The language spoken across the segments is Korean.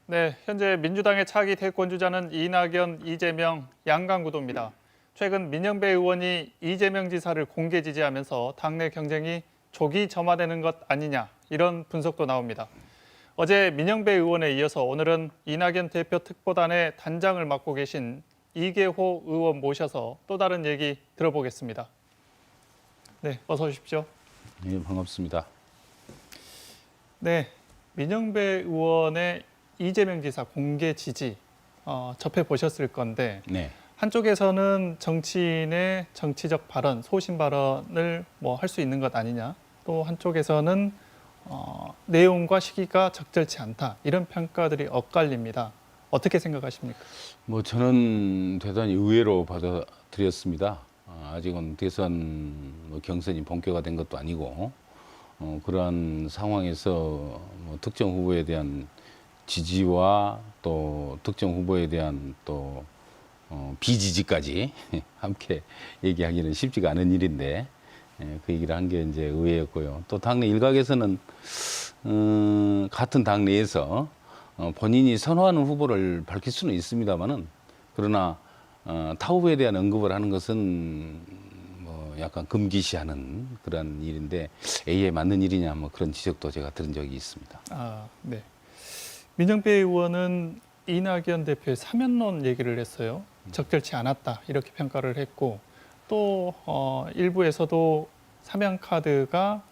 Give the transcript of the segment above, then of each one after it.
네, 현재 민주당의 차기 대권주자는 이낙연, 이재명, 양강구도입니다. 최근 민영배 의원이 이재명 지사를 공개 지지하면서 당내 경쟁이 조기 점화되는 것 아니냐 이런 분석도 나옵니다. 어제 민영배 의원에 이어서 오늘은 이낙연 대표 특보단의 단장을 맡고 계신 이계호 의원 모셔서 또 다른 얘기 들어보겠습니다. 네, 어서 오십시오. 네, 반갑습니다. 네, 민영배 의원의 이재명 지사 공개 지지 접해 보셨을 건데 네. 한쪽에서는 정치인의 정치적 발언, 소신 발언을 할 수 있는 것 아니냐, 또 한쪽에서는 내용과 시기가 적절치 않다 이런 평가들이 엇갈립니다. 어떻게 생각하십니까? 저는 대단히 의외로 받아들였습니다. 아직은 대선 경선이 본격화된 것도 아니고 그러한 상황에서 특정 후보에 대한 지지와 또 특정 후보에 대한 또 비지지까지 함께 얘기하기는 쉽지가 않은 일인데 그 얘기를 한 게 이제 의외였고요. 또 당내 일각에서는 같은 당내에서 본인이 선호하는 후보를 밝힐 수는 있습니다만은 그러나 타 후보에 대한 언급을 하는 것은 약간 금기시하는 그런 일인데 A에 맞는 일이냐 그런 지적도 제가 들은 적이 있습니다. 네. 민영배 의원은 이낙연 대표의 사면론 얘기를 했어요. 적절치 않았다 이렇게 평가를 했고 또 일부에서도 사면 카드가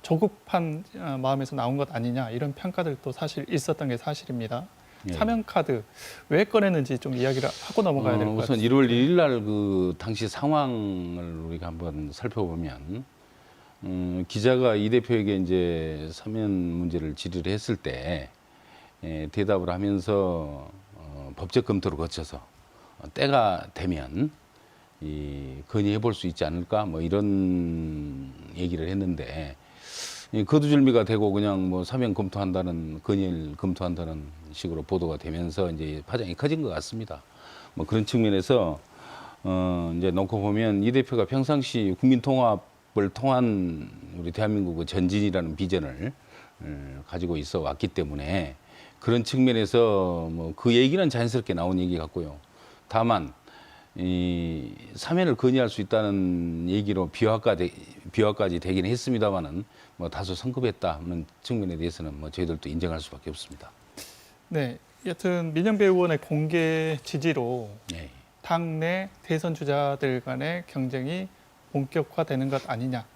조급한 마음에서 나온 것 아니냐 이런 평가들도 사실 있었던 게 사실입니다. 예. 사면 카드 왜 꺼냈는지 좀 이야기를 하고 넘어가야 될 것 같습니다. 우선 1월 1일 날 그 당시 상황을 우리가 한번 살펴보면 기자가 이 대표에게 이제 사면 문제를 질의를 했을 때 대답을 하면서 법적 검토를 거쳐서 때가 되면 건의해 볼 수 있지 않을까 이런 얘기를 했는데 거두절미가 되고 그냥 사면 검토한다는 건의를 검토한다는 식으로 보도가 되면서 이제 파장이 커진 것 같습니다. 그런 측면에서 이제 놓고 보면 이 대표가 평상시 국민 통합을 통한 우리 대한민국의 전진이라는 비전을 가지고 있어 왔기 때문에 그런 측면에서 그 얘기는 자연스럽게 나온 얘기 같고요. 다만 이 사면을 건의할 수 있다는 얘기로 비화까지 되긴 했습니다만은 다소 성급했다는 측면에 대해서는 저희들도 인정할 수밖에 없습니다. 네, 여튼 민영배 의원의 공개 지지로 네. 당내 대선 주자들 간의 경쟁이 본격화되는 것 아니냐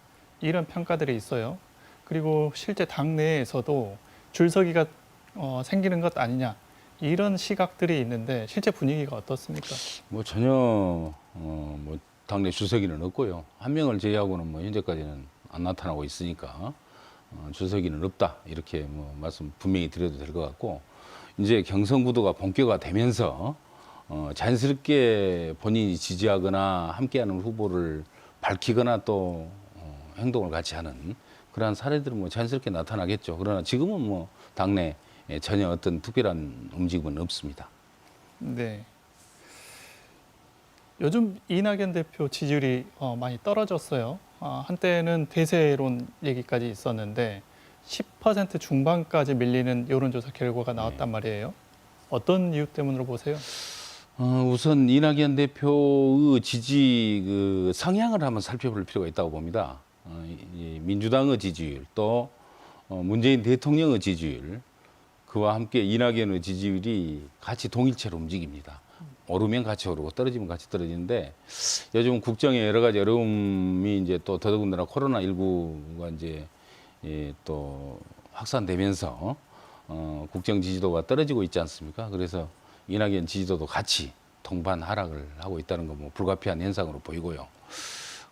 이런 평가들이 있어요. 그리고 실제 당내에서도 줄서기가 생기는 것 아니냐 이런 시각들이 있는데 실제 분위기가 어떻습니까? 전혀 당내 줄서기는 없고요. 한 명을 제외하고는 현재까지는 안 나타나고 있으니까 줄서기는 없다 이렇게 말씀 분명히 드려도 될 것 같고 이제 경선 구도가 본격화되면서 자연스럽게 본인이 지지하거나 함께하는 후보를 밝히거나 또 행동을 같이 하는 그러한 사례들은 자연스럽게 나타나겠죠. 그러나 지금은 당내 전혀 어떤 특별한 움직임은 없습니다. 네. 요즘 이낙연 대표 지지율이 많이 떨어졌어요. 한때는 대세론 얘기까지 있었는데 10% 중반까지 밀리는 여론조사 결과가 나왔단 말이에요. 어떤 이유 때문으로 보세요? 우선 이낙연 대표의 지지 성향을 한번 살펴볼 필요가 있다고 봅니다. 민주당의 지지율 또 문재인 대통령의 지지율 그와 함께 이낙연의 지지율이 같이 동일체로 움직입니다. 오르면 같이 오르고 떨어지면 같이 떨어지는데 요즘 국정에 여러 가지 어려움이 이제 또 더더군다나 코로나19가 이제 또 확산되면서 국정 지지도가 떨어지고 있지 않습니까? 그래서 이낙연 지지도도 같이 동반 하락을 하고 있다는 거 불가피한 현상으로 보이고요.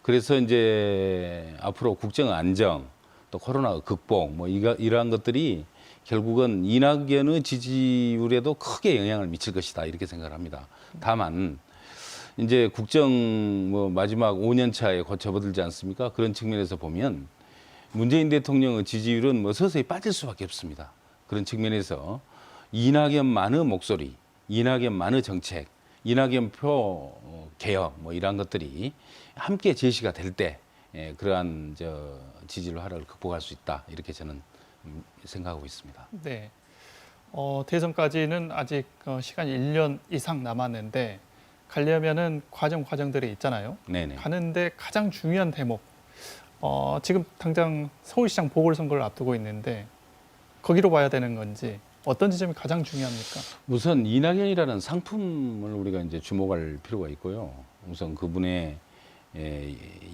그래서 이제 앞으로 국정 안정 또 코로나 극복 이러한 것들이 결국은 이낙연의 지지율에도 크게 영향을 미칠 것이다 이렇게 생각을 합니다. 다만 이제 국정 마지막 5년 차에 곧 접어들지 않습니까? 그런 측면에서 보면 문재인 대통령의 지지율은 서서히 빠질 수밖에 없습니다. 그런 측면에서 이낙연만의 목소리, 이낙연만의 정책, 이낙연표 개혁 이러한 것들이 함께 제시가 될 때 그러한 지지율 하락을 극복할 수 있다 이렇게 저는 생각하고 있습니다. 네. 대선까지는 아직 시간이 1년 이상 남았는데 가려면은 과정들이 있잖아요. 네네. 가는데 가장 중요한 대목, 지금 당장 서울시장 보궐선거를 앞두고 있는데 거기로 봐야 되는 건지 어떤 지점이 가장 중요합니까? 우선 이낙연이라는 상품을 우리가 이제 주목할 필요가 있고요. 우선 그분의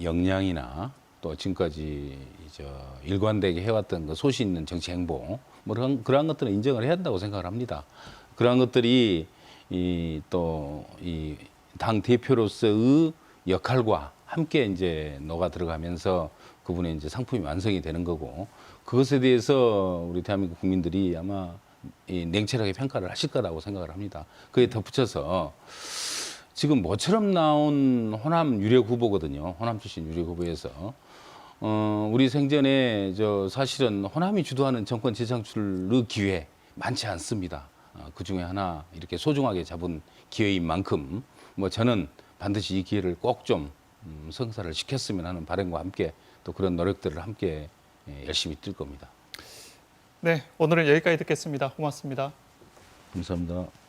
역량이나 또 지금까지 일관되게 해왔던 그 소신 있는 정치 행보, 뭐 그러한 것들은 인정을 해야 한다고 생각을 합니다. 그러한 것들이 또 이 당 대표로서의 역할과 함께 이제 녹아 들어가면서 그분의 이제 상품이 완성이 되는 거고, 그것에 대해서 우리 대한민국 국민들이 아마 냉철하게 평가를 하실 거라고 생각을 합니다. 그에 덧붙여서 지금 모처럼 나온 호남 유력 후보거든요. 호남 출신 유력 후보에서 우리 생전에 사실은 호남이 주도하는 정권 재창출의 기회 많지 않습니다. 그 중에 하나 이렇게 소중하게 잡은 기회인 만큼 뭐 저는 반드시 이 기회를 꼭 좀 성사를 시켰으면 하는 바람과 함께 또 그런 노력들을 함께 열심히 뛸 겁니다. 네, 오늘은 여기까지 듣겠습니다. 고맙습니다. 감사합니다.